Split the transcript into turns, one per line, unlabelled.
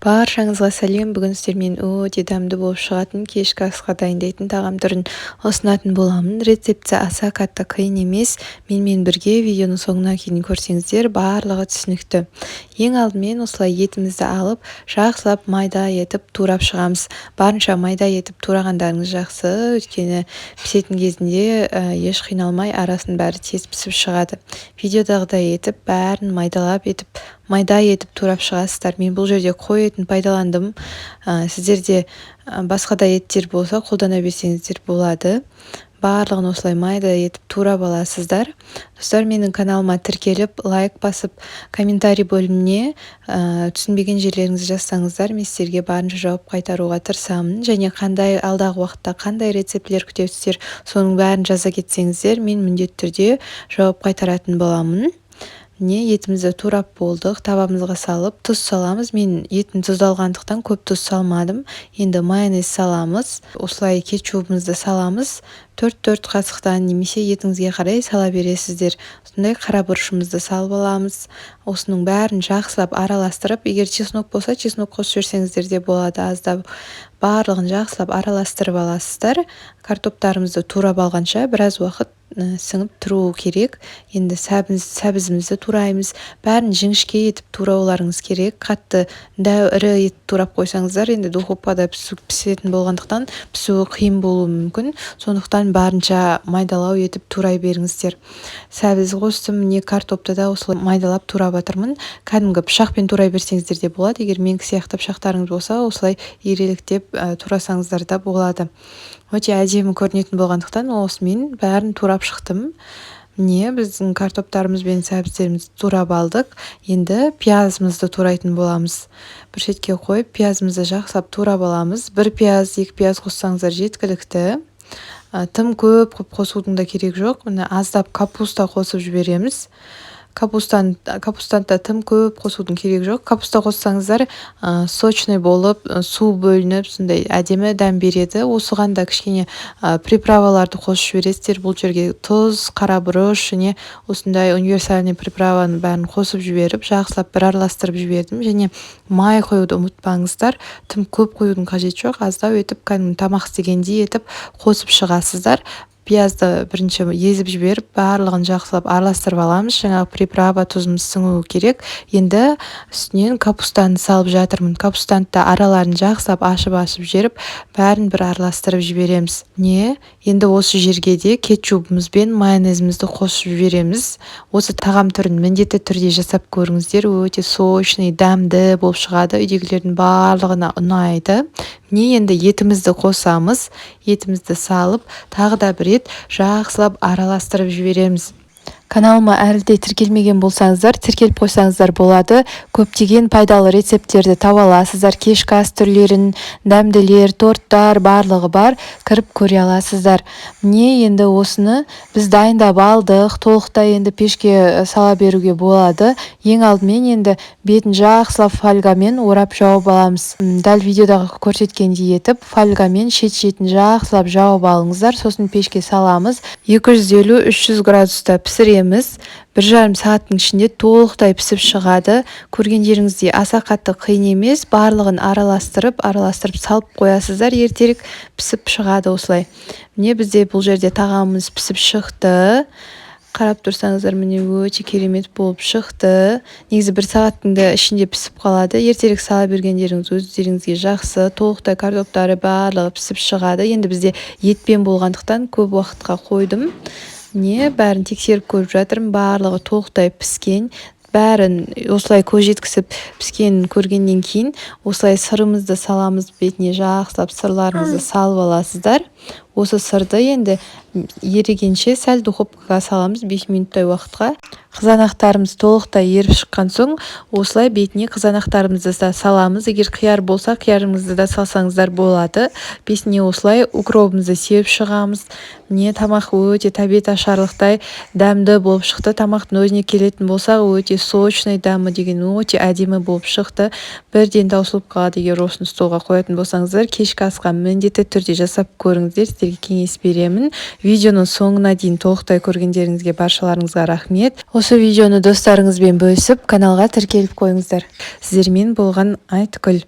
Баршаңызға сәлем. Бүгін сіздермен өте дәмді болып шығатын кешкі асқа дайындайтын тағам түрін ұсынатын боламын. Рецепті аса қатты қиын емес. Менімен бірге видеоның соңына дейін көрсеңіздер, барлығы түсінікті. Ең алдымен осылай етімізді алып, жақсылап майда етіп турап шығамыз. Барынша майда етіп турағандарыңыз жақсы, өйткені пісетін кезінде еш қиналмай арасын бәрі тез пісіп шығады. Видеодағыдай етіп, бәрін майда етіп турап шығасыздар. Мен бұл жерде қой етін пайдаландым. Сіздерде басқа да еттер болса қолдана берсеңіздер болады. Барлығын осылай майда етіп турап аласыздар. Достар, менің каналыма тіркеліп, лайк басып, комментарий бөліміне түсінбеген жерлеріңізді жазсаңыздар, мен сіздерге барынша жауап қайтаруға тырысамын. Және алдағы уақытта қандай рецептілер күтесіздер, соның бәрін жаза кетсеңіздер, мен міндетті түрде жауап қайтаратын боламын. Етімізді турап болдық, табамызға салып тұз саламыз. Мен етін тұздалғандықтан көп тұз салмадым. Енді майонез саламыз. Осылай кетчупымызды саламыз. 4 қасықтан немесе етіңізге қарай сала бересіздер. Сондай қара бұрышымызды салып аламыз. Осының бәрін жақсылап араластырып, егер чеснок болса, чеснок қосып жіберсеңіздер де болады, аздап. Барлығын жақсылап араластырып аласыздар. Картоптарымызды турап алғанша біраз уақыт сіңіп тұру керек. Енді сәбізімізді тураймыз. Бәрін жіңішке етіп турауларыңыз керек. Қатты ірі ет турап қойсаңыздар, енді духовкада пісетін болғандықтан пісуі қиын болуы мүмкін. Сондықтан барынша майдалау етіп турай беріңіздер. Сәбіз қостым, картопты да осылай майдалап турап жатырмын. Кәдімгі пышақпен турай берсеңіздер де болады. Егер менікі сияқты пышақтарыңыз болса, осылай иреліктеп турасаңыздар да болады. Өте әдемі көрінетін болғандықтан осымен бәрін турап шықтым. Біздің картоптарымыз бен сәбіздерімізді турап алдық. Енді пиязымызды турайтын боламыз. Бір шетке қойып, пиязымызды жақсылап турап аламыз. 1 пияз, 2 пияз қоссаңыздар жеткілікті. Тым көп қосудың да керек жоқ. Аздап капуста қосып жібереміз. Капустаны да тым көп қосудың керек жоқ. Капуста қоссаңыздар сочный болып, су бөлініп, сондай әдемі дәм береді. Осыған да кішкене приправаларды қосып жібересіздер. Бұл жерге тұз, қара бұрыш және осындай универсальный приправаның бәрін қосып жіберіп, жақсылап бір араластырып жібердім. Және май қоюды ұмытпаңыздар. Тым көп қоюдың қажеті жоқ. Аздау етіп, кәдімгі тамақ істегендей етіп қосып шығасыздар. Пиязды бірінші езіп жіберіп, барлығын жақсылап араластырып аламыз. Жаңағы приправа, тұзымыз сіңуі керек. Енді үстінен капустаны салып жатырмын. Капустаны да араларын жақсылап ашып жіберіп, бәрін бір араластырып жібереміз. Енді осы жерге де кетчупымыз бен майонезімізді қосып жібереміз. Осы тағам түрін міндетті түрде жасап көріңіздер. Өте сочный, дәмді болып шығады. Үйдегілердің барлығына ұнайды. Енді етімізді қосамыз. Етімізді салып, тағы да бір рет жақсылап араластырып жібереміз. Каналыма әлі де тіркелмеген болсаңыздар, тіркеліп қойсаңыздар болады. Көптеген пайдалы рецепттерді таба аласыздар. Кешкі ас түрлерін, дәмділер, торттар барлығы бар. Кіріп көре аласыздар. Енді осыны біз дайындап алдық. Толықтай енді пешке сала беруге болады. Ең алдымен енді бетін жақсылап фольгамен орап жауып аламыз. Дәл видеодағы көрсеткендей етіп, фольгамен шет-шетін жақсылап жауып алыңыздар. Сосын пешке саламыз. 250-300 градуста пісіреміз. 1,5 сағаттың ішінде толықтай пісіп шығады. Көргендеріңіздей аса қатты қиын емес. Барлығын араластырып салып қоясыздар. Ертерек пісіп шығады осылай. Бізде бұл жерде тағамымыз пісіп шықты. Қарап тұрсаңыздар, өте керемет болып шықты. Негізі 1 сағаттың да ішінде пісіп қалады. Ертерек сала бергендеріңіз өздеріңізге жақсы. Толықтай картоптары барлығы пісіп шығады. Енді бізде етпен болғандықтан көп уақытқа қойдым. Бәрін тексеріп көріп жатырмын. Барлығы толықтай піскен. Бәрін осылай көз жеткізіп піскенін көргеннен кейін осылай сырымызды саламыз. Бетіне жақсылап сырларыңызды салып аласыздар. Осы сырды енді ерігенше сәл духовкаға саламыз 5 минуттай уақытқа. Қызанақтарымыз толықтай еріп шыққан соң, осылай бетіне қызанақтарымызды да саламыз. Егер қияр болса, қиярыңызды да салсаңыздар болады. Бетіне осылай укропымызды сепіп шығамыз. Тамақ өте тәбет ашарлықтай дәмді болып шықты. Тамақтың өзіне келетін болса, өте сочный дәмі деген өте әдемі болып шықты. Бірден таусылып қалады. Егер осыны столға қоятын болсаңыздар, кешкі асқа міндетті түрде жасап көріңіздер. Сіздерге кеңес беремін. Видеоның соңына дейін толықтай көргендеріңізге баршаларыңызға рахмет. Осы видеоны достарыңызбен бөлісіп, каналға тіркеліп қойыңыздар. Сіздермен болған Айткүл.